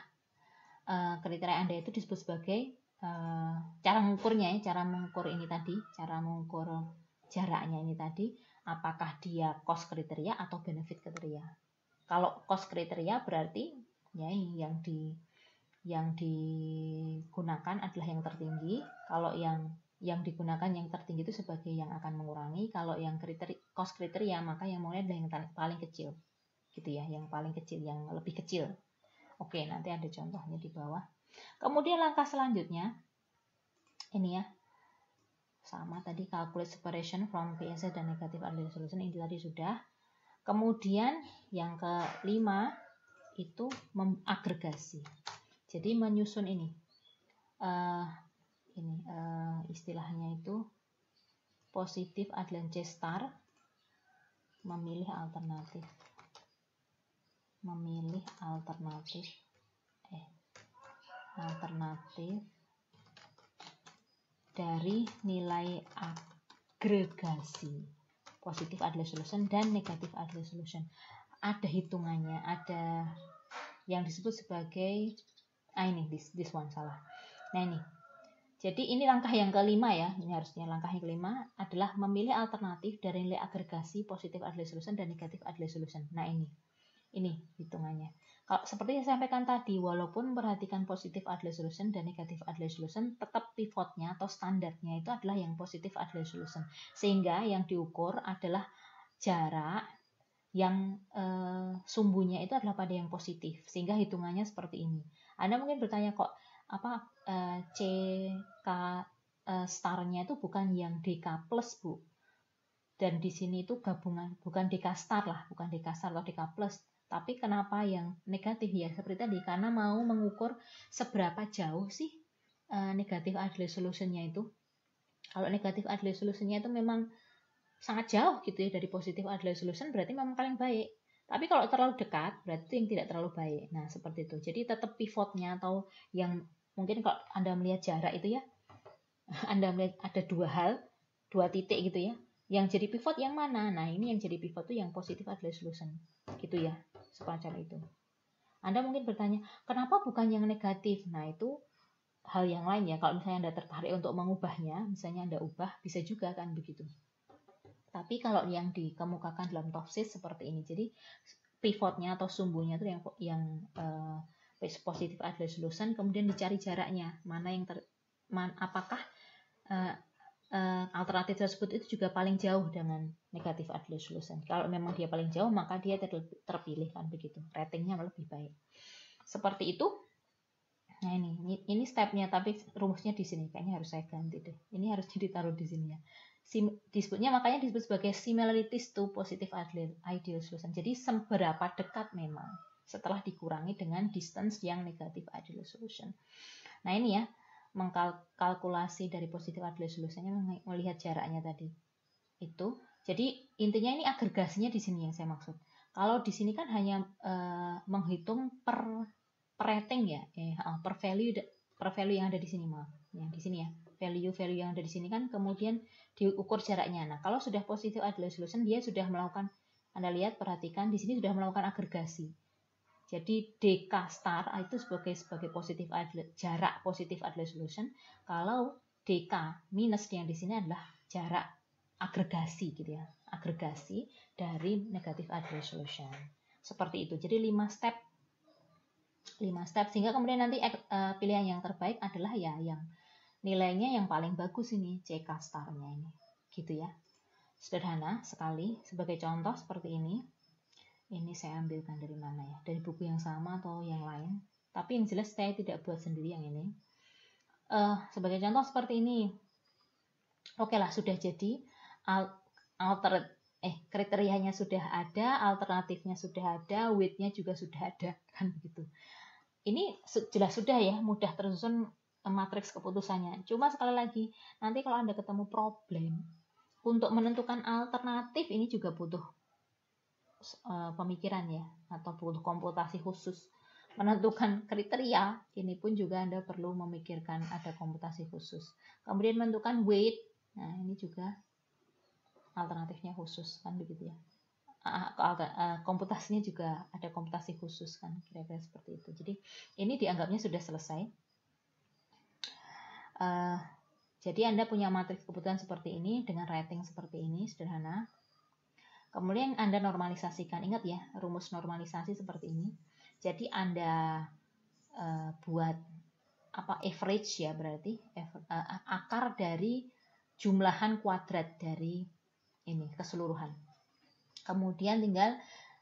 Speaker 1: kriteria Anda itu disebut sebagai cara mengukurnya ya, cara mengukur ini tadi, cara mengukur jaraknya ini tadi, apakah dia cost kriteria atau benefit kriteria. Kalau cost kriteria berarti ya ini yang digunakan adalah yang tertinggi. Kalau yang digunakan yang tertinggi itu sebagai yang akan mengurangi. Kalau yang cost kriteria maka yang mulai adalah yang paling kecil. Gitu ya, yang paling kecil, yang lebih kecil. Oke, nanti ada contohnya di bawah. Kemudian langkah selanjutnya ini ya. Sama tadi calculate separation from PSA dan negative ideal solution, ini tadi sudah. Kemudian yang kelima itu mengagregasi. Jadi menyusun ini. Istilahnya itu positif adalah C star, memilih alternatif dari nilai agregasi positif ideal solution dan negatif ideal solution. Ada hitungannya, ada yang disebut sebagai this one salah. Nah ini. Jadi ini langkah yang kelima ya. Ini harusnya langkah yang kelima adalah memilih alternatif dari nilai agregasi positif ideal solution dan negatif ideal solution. Nah ini. Ini hitungannya. Kalau seperti yang saya sampaikan tadi, walaupun memperhatikan positive ideal solution dan negative ideal solution, tetap pivotnya atau standarnya itu adalah yang positive ideal solution. Sehingga yang diukur adalah jarak yang sumbunya itu adalah pada yang positif. Sehingga hitungannya seperti ini. Anda mungkin bertanya kok apa CK starnya itu bukan yang DK plus, Bu. Dan di sini itu gabungan, bukan DK star lah, bukan DK star atau DK plus. Tapi kenapa yang negatif ya? Seperti tadi, karena mau mengukur seberapa jauh sih negatif ideal solution-nya itu. Kalau negatif ideal solution-nya itu memang sangat jauh gitu ya dari positif ideal solution, berarti memang paling baik. Tapi kalau terlalu dekat, berarti itu yang tidak terlalu baik. Nah, seperti itu. Jadi tetap pivotnya atau yang mungkin kalau Anda melihat jarak itu ya, Anda melihat ada dua titik gitu ya. Yang jadi pivot yang mana? Nah, ini yang jadi pivot itu yang positif ideal solution. Gitu ya. Semacam itu. Anda mungkin bertanya, kenapa bukan yang negatif? Nah, itu hal yang lain ya. Kalau misalnya Anda tertarik untuk mengubahnya, misalnya Anda ubah, bisa juga kan begitu. Tapi kalau yang dikemukakan dalam topsis seperti ini, jadi pivotnya atau sumbunya itu yang positive ideal solution, kemudian dicari jaraknya, mana yang apakah alternatif tersebut itu juga paling jauh dengan negatif ideal solution. Kalau memang dia paling jauh, maka dia terpilih kan begitu. Ratingnya lebih baik. Seperti itu. Nah ini stepnya, tapi rumusnya di sini kayaknya harus saya ganti deh. Ini harus ditaruh di sini ya. Disebutnya makanya disebut sebagai similarities to positive ideal solution. Jadi seberapa dekat memang setelah dikurangi dengan distance yang negatif ideal solution. Nah ini ya, mengkalkulasi dari positive ideal solutionnya melihat jaraknya tadi. Itu. Jadi intinya ini agregasinya di sini yang saya maksud. Kalau di sini kan hanya menghitung per rating ya, per value yang ada di sini, maaf. Yang di sini ya. Value yang ada di sini kan kemudian diukur jaraknya. Nah, kalau sudah positive ideal solution, dia sudah melakukan, Anda lihat, perhatikan di sini sudah melakukan agregasi. Jadi DK star itu sebagai positive ideal, jarak positive ideal solution. Kalau DK minus yang di sini adalah jarak agregasi gitu ya. Agregasi dari negative ideal solution. Seperti itu. Jadi 5 step sehingga kemudian nanti pilihan yang terbaik adalah ya yang nilainya yang paling bagus ini, CK starnya ini. Gitu ya. Sederhana sekali. Sebagai contoh seperti ini. Ini saya ambilkan dari mana ya? Dari buku yang sama atau yang lain. Tapi yang jelas saya tidak buat sendiri yang ini. Sebagai contoh seperti ini. Oke lah, sudah jadi. Kriterianya sudah ada, alternatifnya sudah ada, weight-nya juga sudah ada. Kan begitu. Ini jelas sudah ya, mudah tersusun matriks keputusannya. Cuma sekali lagi, nanti kalau Anda ketemu problem, untuk menentukan alternatif ini juga butuh pemikiran ya, atau butuh komputasi khusus. Menentukan kriteria ini pun juga Anda perlu memikirkan ada komputasi khusus. Kemudian menentukan weight, nah ini juga alternatifnya khusus kan begitu ya. Komputasinya juga ada komputasi khusus kan, kira-kira seperti itu. Jadi ini dianggapnya sudah selesai. Jadi Anda punya matriks kebutuhan seperti ini dengan rating seperti ini, sederhana. Kemudian Anda normalisasikan, ingat ya rumus normalisasi seperti ini. Jadi Anda buat average ya, berarti akar dari jumlahan kuadrat dari ini keseluruhan. Kemudian tinggal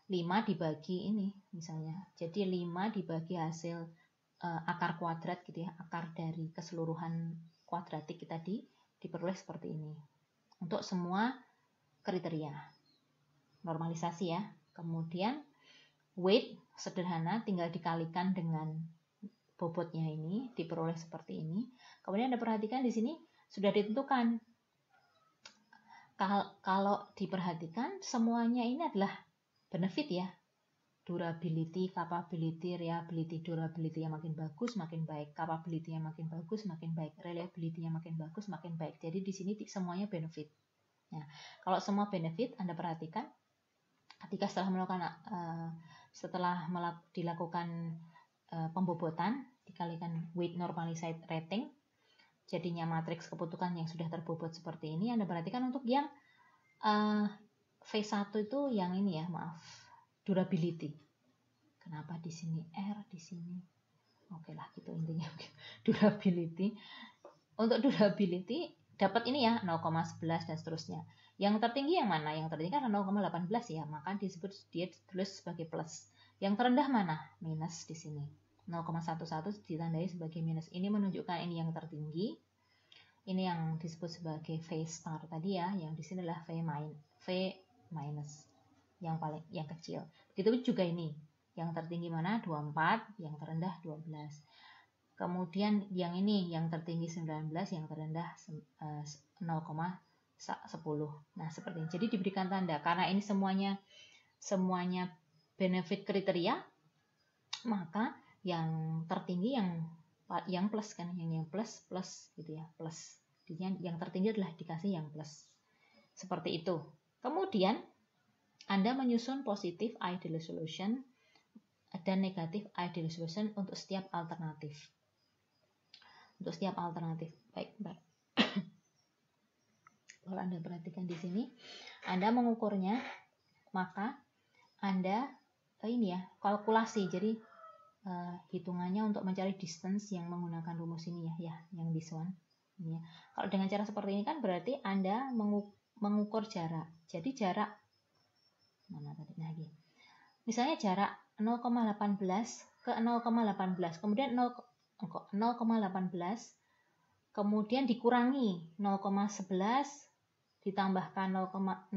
Speaker 1: 5 dibagi ini misalnya. Jadi 5 dibagi hasil akar kuadrat gitu ya, akar dari keseluruhan kuadratik tadi diperoleh seperti ini. Untuk semua kriteria. Normalisasi ya. Kemudian weight sederhana tinggal dikalikan dengan bobotnya ini, diperoleh seperti ini. Kemudian Anda perhatikan di sini sudah ditentukan. Kalau diperhatikan semuanya ini adalah benefit ya. Durability, capability, reliability. Durability yang makin bagus makin baik, capability yang makin bagus makin baik, reliability yang makin bagus makin baik. Jadi di sini semuanya benefit. Nah, kalau semua benefit Anda perhatikan ketika setelah dilakukan pembobotan dikalikan weight normalized rating, jadinya matriks kebutuhan yang sudah terbobot seperti ini. Anda perhatikan untuk yang V1 itu yang ini ya, maaf, durability. Kenapa di sini R, di sini? Oke lah, gitu intinya. Durability. Untuk durability dapat ini ya 0,11 dan seterusnya. Yang tertinggi yang mana? Yang tertinggi kan 0,18 ya, maka disebut dia ditulis sebagai plus. Yang terendah mana? Minus di sini. 0,11 ditandai sebagai minus. Ini menunjukkan ini yang tertinggi. Ini yang disebut sebagai V star tadi ya, yang di sini adalah V minus. Yang kecil. Begitu juga ini. Yang tertinggi mana? 24, yang terendah 12. Kemudian yang ini, yang tertinggi 19, yang terendah 0,10. Nah, seperti ini. Jadi diberikan tanda. Karena ini semuanya benefit kriteria, maka yang tertinggi yang plus kan, yang plus gitu ya, plus. Yang tertinggi adalah dikasih yang plus. Seperti itu. Kemudian Anda menyusun positif ideal solution dan negatif ideal solution untuk setiap alternatif. Baik, Mbak. Kalau Anda perhatikan di sini, Anda mengukurnya, maka Anda ini ya, kalkulasi. Jadi hitungannya untuk mencari distance yang menggunakan rumus ini ya, yang this one. Ini ya. Kalau dengan cara seperti ini kan berarti Anda mengukur jarak. Jadi jarak mana tadi? Nah, gini. Misalnya jarak 0,18 ke 0,18, kemudian 0,18, kemudian dikurangi 0,11, ditambahkan 0,18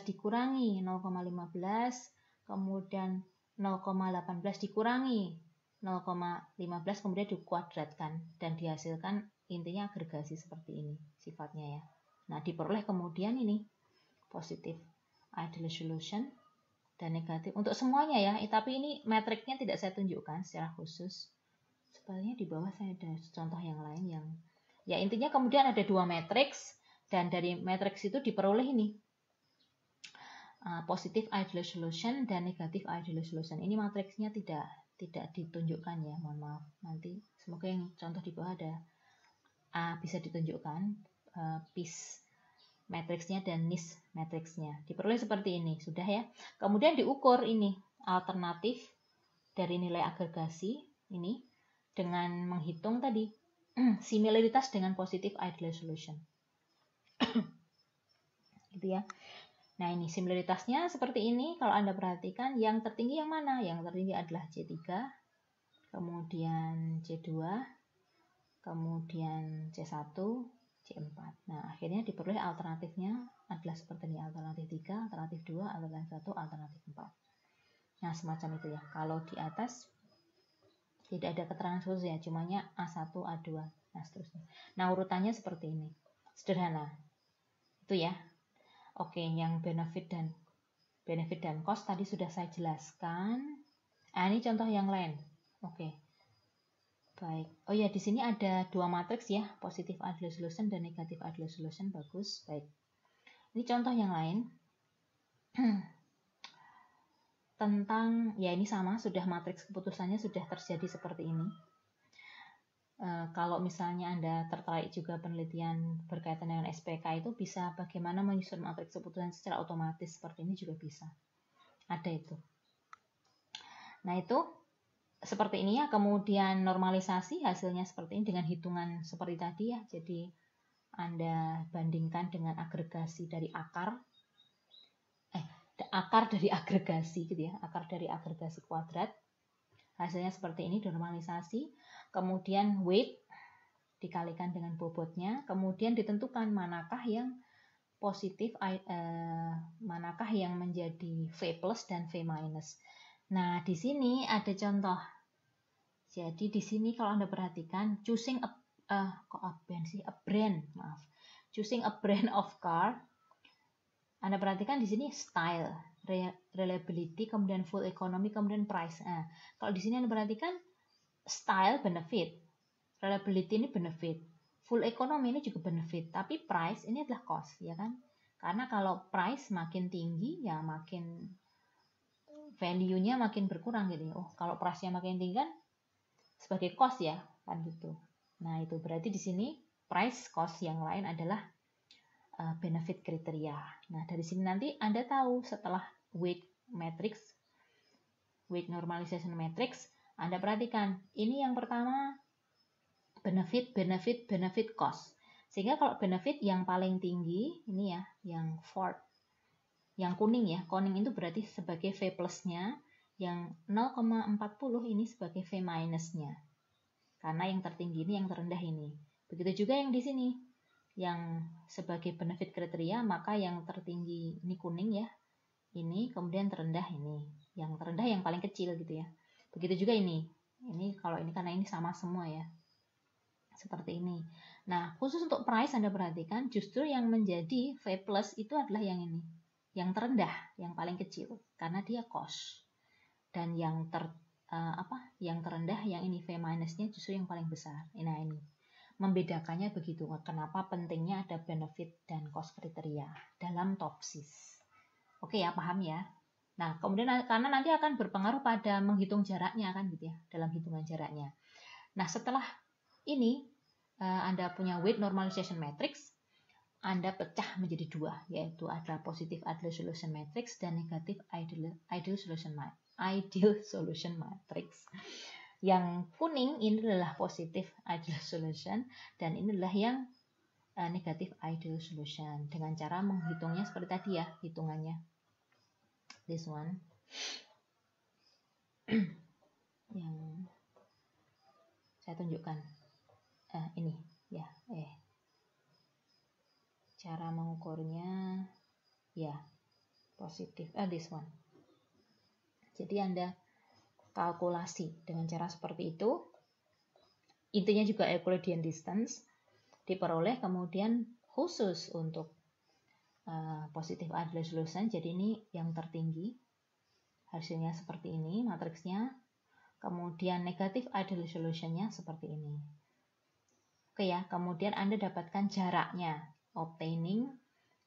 Speaker 1: dikurangi 0,15, kemudian 0,18 dikurangi 0,15, kemudian dikuadratkan dan dihasilkan intinya agregasi seperti ini sifatnya ya. Nah, diperoleh kemudian ini positif ideal solution dan negatif untuk semuanya ya, tapi ini matriknya tidak saya tunjukkan secara khusus. Sebenarnya di bawah saya ada contoh yang lain yang ya intinya kemudian ada dua matriks dan dari matriks itu diperoleh ini positif ideal solution dan negatif ideal solution. Ini matriksnya tidak ditunjukkan ya, mohon maaf. Nanti semoga yang contoh di bawah ada bisa ditunjukkan piece matriksnya dan niche matriksnya. Diperoleh seperti ini, sudah ya. Kemudian diukur ini alternatif dari nilai agregasi ini dengan menghitung tadi similaritas dengan positif ideal solution. Gitu ya. Nah, ini similaritasnya seperti ini. Kalau Anda perhatikan, yang tertinggi yang mana? Yang tertinggi adalah C3, kemudian C2, kemudian C1, C4. Nah, akhirnya diperoleh alternatifnya adalah seperti ini. Alternatif 3, alternatif 2, alternatif 1, alternatif 4. Nah, semacam itu ya. Kalau di atas tidak ada keterangan khusus ya, cumanya A1, A2, nah seterusnya. Nah, urutannya seperti ini. Sederhana. Itu ya. Oke, yang benefit dan cost tadi sudah saya jelaskan. Ini contoh yang lain. Oke. Baik. Oh ya, di sini ada dua matriks ya, positif ideal solution dan negatif ideal solution. Bagus. Baik. Ini contoh yang lain. Tentang, ya ini sama, sudah matriks keputusannya sudah terjadi seperti ini. Kalau misalnya Anda tertarik juga penelitian berkaitan dengan SPK itu bisa bagaimana menyusun matriks keputusan secara otomatis seperti ini juga bisa. Ada itu. Nah, itu seperti ini ya. Kemudian normalisasi hasilnya seperti ini dengan hitungan seperti tadi ya. Jadi Anda bandingkan dengan agregasi dari akar dari agregasi gitu ya. Akar dari agregasi kuadrat. Hasilnya seperti ini normalisasi. Kemudian weight dikalikan dengan bobotnya, kemudian ditentukan manakah yang positif, manakah yang menjadi V plus dan V minus. Nah, di sini ada contoh. Jadi di sini kalau Anda perhatikan, choosing a brand of car. Anda perhatikan di sini style, reliability, kemudian full economy, kemudian price. Nah, kalau di sini Anda perhatikan style benefit, reliability ini benefit, full economy ini juga benefit, tapi price ini adalah cost, ya kan? Karena kalau price makin tinggi, ya makin value-nya makin berkurang gitu. Oh, kalau price-nya makin tinggi kan sebagai cost ya, kan gitu. Nah, itu berarti di sini price, cost yang lain adalah benefit kriteria. Nah, dari sini nanti Anda tahu setelah weight matrix weight normalization matrix, Anda perhatikan, ini yang pertama benefit, cost. Sehingga kalau benefit yang paling tinggi, ini ya, yang Ford, yang kuning ya, kuning itu berarti sebagai V plusnya, yang 0,40 ini sebagai V minusnya. Karena yang tertinggi ini, yang terendah ini. Begitu juga yang di sini, yang sebagai benefit kriteria, maka yang tertinggi ini kuning ya, ini, kemudian terendah ini. Yang terendah yang paling kecil gitu ya. Begitu juga ini. Ini kalau ini karena ini sama semua ya. Seperti ini. Nah, khusus untuk price Anda perhatikan justru yang menjadi V plus itu adalah yang ini. Yang terendah, yang paling kecil karena dia cost. Dan yang yang terendah yang ini V minusnya justru yang paling besar. Nah, ini. Membedakannya begitu. Kenapa pentingnya ada benefit dan cost kriteria dalam Topsis. Oke ya, paham ya? Nah, kemudian karena nanti akan berpengaruh pada menghitung jaraknya kan gitu ya, dalam hitungan jaraknya. Nah, setelah ini Anda punya weight normalization matrix, Anda pecah menjadi dua, yaitu ada positive ideal solution matrix dan negative ideal solution matrix. Yang kuning ini adalah positive ideal solution dan ini adalah yang negative ideal solution. Dengan cara menghitungnya seperti tadi ya, hitungannya. This one. Yang saya tunjukkan. Ini ya, cara mengukurnya ya positif, this one. Jadi Anda kalkulasi dengan cara seperti itu. Intinya juga Euclidean distance diperoleh, kemudian khusus untuk positive ideal solution, jadi ini yang tertinggi hasilnya seperti ini matriksnya, kemudian negative ideal solutionnya seperti ini. Oke ya, kemudian Anda dapatkan jaraknya, obtaining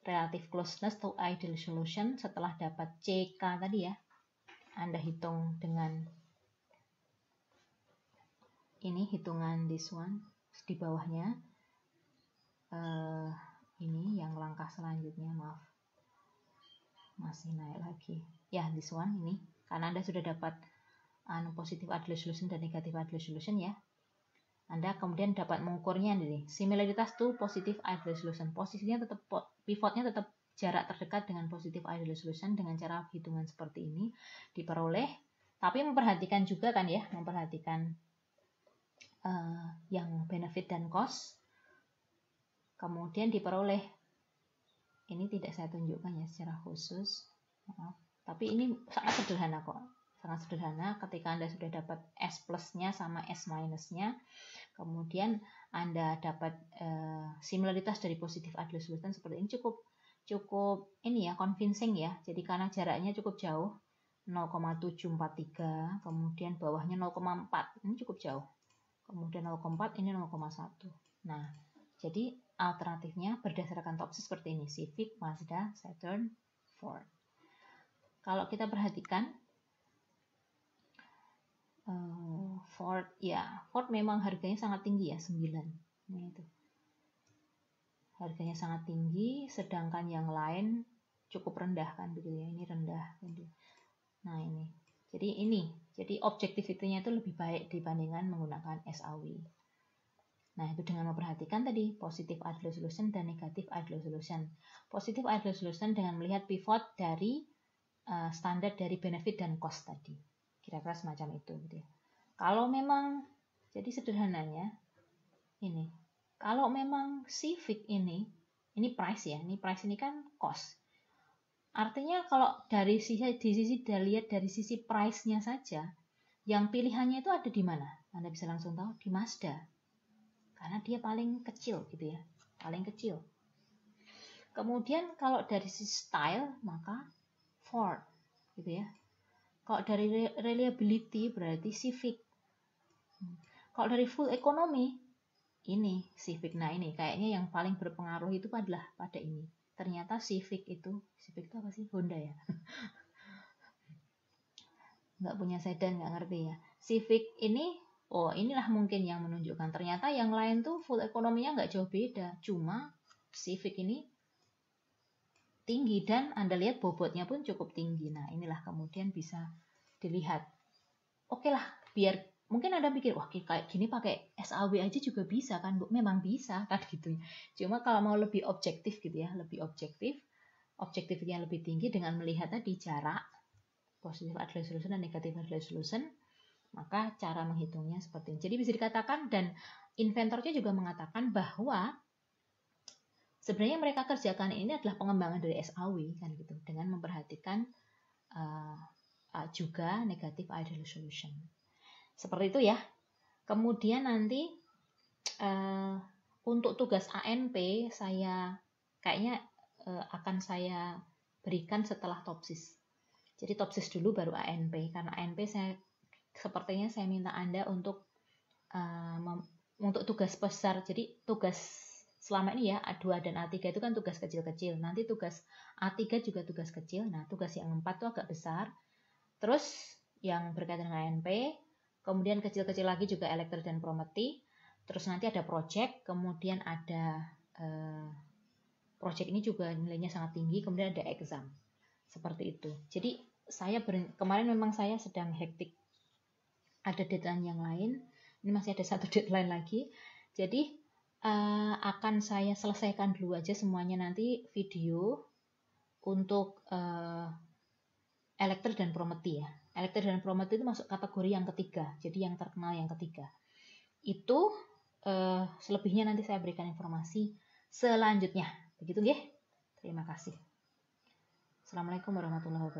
Speaker 1: relative closeness to ideal solution. Setelah dapat CK tadi ya, Anda hitung dengan ini, hitungan this one di bawahnya. Ini yang langkah selanjutnya, maaf, masih naik lagi ya, this one ini, karena Anda sudah dapat positive ideal solution dan negative ideal solution ya. Anda kemudian dapat mengukurnya nih, similaritas to positive ideal solution. Posisinya tetap, pivotnya tetap jarak terdekat dengan positive ideal solution dengan cara hitungan seperti ini diperoleh. Tapi memperhatikan juga kan ya, memperhatikan yang benefit dan cost. Kemudian diperoleh. Ini tidak saya tunjukkan ya secara khusus. Maaf. Tapi ini sangat sederhana kok. Sangat sederhana ketika Anda sudah dapat S plusnya sama S minusnya, kemudian Anda dapat similaritas dari positive ideal solution seperti ini, cukup ini ya, convincing ya. Jadi karena jaraknya cukup jauh, 0,743, kemudian bawahnya 0,4, ini cukup jauh. Kemudian 0,4, ini 0,1. Nah, jadi alternatifnya berdasarkan Topsis seperti ini, Civic, Mazda, Saturn, Ford. Kalau kita perhatikan Ford memang harganya sangat tinggi ya, 9. Ini itu. Harganya sangat tinggi, sedangkan yang lain cukup rendah kan begitu ya. Ini rendah gitu. Nah, ini. Jadi objectivity-nya itu lebih baik dibandingkan menggunakan SAW. Nah, itu dengan memperhatikan tadi positive ideal solution dan negative ideal solution. Positive ideal solution dengan melihat pivot dari standar dari benefit dan cost tadi. Kira-kira semacam itu gitu ya. Kalau memang, jadi sederhananya ini, kalau memang Civic ini price ya, ini price ini kan cost. Artinya kalau dari lihat dari sisi price-nya saja, yang pilihannya itu ada di mana? Anda bisa langsung tahu di Mazda. Karena dia paling kecil gitu ya, paling kecil. Kemudian kalau dari sisi style, maka Ford gitu ya. Kalau dari reliability berarti Civic. Kalau dari full economy, ini Civic. Nah, ini kayaknya yang paling berpengaruh itu adalah pada ini. Ternyata Civic itu apa sih? Honda ya. Nggak punya sedan, nggak ngerti ya. Civic ini, inilah mungkin yang menunjukkan. Ternyata yang lain tuh full ekonominya nggak jauh beda. Cuma Civic ini tinggi dan Anda lihat bobotnya pun cukup tinggi. Nah, inilah kemudian bisa dilihat. Oke lah, biar mungkin Anda pikir, wah kayak gini pakai SAW aja juga bisa kan, Bu? Memang bisa kan gitu. Cuma kalau mau lebih objektif gitu ya, lebih objektifnya lebih tinggi dengan melihat tadi jarak, positif adel resolution dan negatif adel resolution, maka cara menghitungnya seperti ini. Jadi bisa dikatakan, dan inventornya juga mengatakan bahwa sebenarnya mereka kerjakan ini adalah pengembangan dari SAW kan gitu, dengan memperhatikan juga negatif ideal solution. Seperti itu ya. Kemudian nanti untuk tugas ANP saya kayaknya akan saya berikan setelah topsis. Jadi topsis dulu baru ANP, karena ANP sepertinya saya minta Anda untuk tugas besar. Jadi tugas selama ini ya A2 dan A3 itu kan tugas kecil-kecil. Nanti tugas A3 juga tugas kecil. Nah, tugas yang 4 itu agak besar. Terus yang berkaitan dengan ANP, kemudian kecil-kecil lagi juga Electric dan Prometi. Terus nanti ada project, kemudian ada project ini juga nilainya sangat tinggi, kemudian ada exam. Seperti itu. Jadi kemarin memang saya sedang hektik. Ada deadline yang lain. Ini masih ada satu deadline lagi. Jadi akan saya selesaikan dulu aja semuanya nanti video untuk Electric dan Prometi ya. Electric dan Prometi itu masuk kategori yang ketiga, jadi yang terkenal yang ketiga. Itu selebihnya nanti saya berikan informasi selanjutnya. Begitu nggih? Terima kasih. Assalamualaikum warahmatullahi wabarakatuh.